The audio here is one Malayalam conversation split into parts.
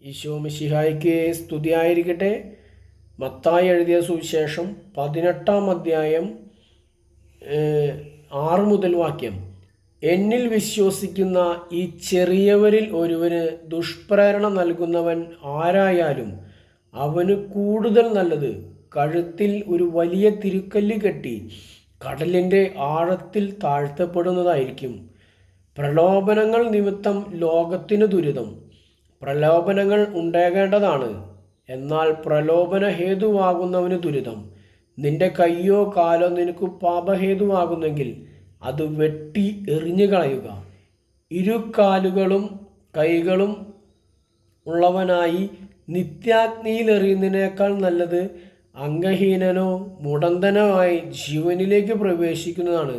ഈശോ മിശിഹായ്ക്ക് സ്തുതിയായിരിക്കട്ടെ. മത്തായി എഴുതിയ സുവിശേഷം 18-ാം അധ്യായം 6 മുതൽ വാക്യം. എന്നിൽ വിശ്വസിക്കുന്ന ഈ ചെറിയവരിൽ ഒരുവന് ദുഷ്പ്രേരണ നൽകുന്നവൻ ആരായാലും അവന് കൂടുതൽ നല്ലത് കഴുത്തിൽ ഒരു വലിയ തിരുക്കല്ല് കെട്ടി കടലിൻ്റെ ആഴത്തിൽ താഴ്ത്തപ്പെടുന്നതായിരിക്കും. പ്രലോഭനങ്ങൾ നിമിത്തം ലോകത്തിന് ദുരിതം. പ്രലോഭനങ്ങൾ ഉണ്ടാകേണ്ടതാണ്, എന്നാൽ പ്രലോഭന ഹേതുവാകുന്നവന് ദുരിതം. നിന്റെ കയ്യോ കാലോ നിനക്ക് പാപഹേതുവാകുന്നെങ്കിൽ അത് വെട്ടി എറിഞ്ഞു കളയുക. ഇരുകാലുകളും കൈകളും ഉള്ളവനായി നിത്യാഗ്നിയിലെറിയുന്നതിനേക്കാൾ നല്ലത് അംഗഹീനനോ മുടന്തനോ ആയി ജീവനിലേക്ക് പ്രവേശിക്കുന്നതാണ്.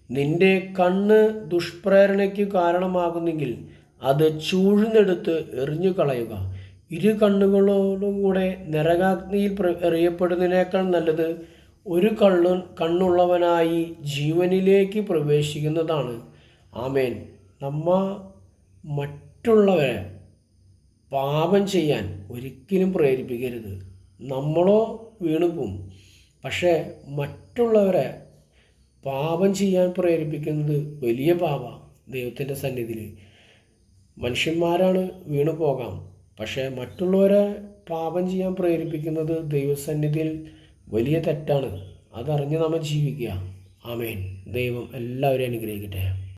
നിന്റെ കണ്ണ് ദുഷ്പ്രേരണയ്ക്ക് കാരണമാകുന്നെങ്കിൽ അത് ചൂഴ്ന്നെടുത്ത് എറിഞ്ഞു കളയുക. ഇരു കണ്ണുകളോടും കൂടെ നരകാഗ്നിയിൽ എറിയപ്പെടുന്നതിനേക്കാൾ നല്ലത് ഒരു കണ്ണുള്ളവനായി ജീവനിലേക്ക് പ്രവേശിക്കുന്നതാണ്. ആമേൻ. മറ്റുള്ളവരെ പാപം ചെയ്യാൻ ഒരിക്കലും പ്രേരിപ്പിക്കരുത്. നമ്മളോ വീണുപോകും. പക്ഷേ മറ്റുള്ളവരെ പാപം ചെയ്യാൻ പ്രേരിപ്പിക്കുന്നത് വലിയ പാപമാണ്. ദൈവത്തിൻ്റെ സന്നിധിയിൽ മനുഷ്യന്മാരാണ് വീണു പോകാം, പക്ഷേ മറ്റുള്ളവരെ പാപം ചെയ്യാൻ പ്രേരിപ്പിക്കുന്നത് ദൈവസന്നിധിയിൽ വലിയ തെറ്റാണ്. അതറിഞ്ഞ് നമ്മൾ ജീവിക്കുക. ആമേൻ. ദൈവം എല്ലാവരെയും അനുഗ്രഹിക്കട്ടെ.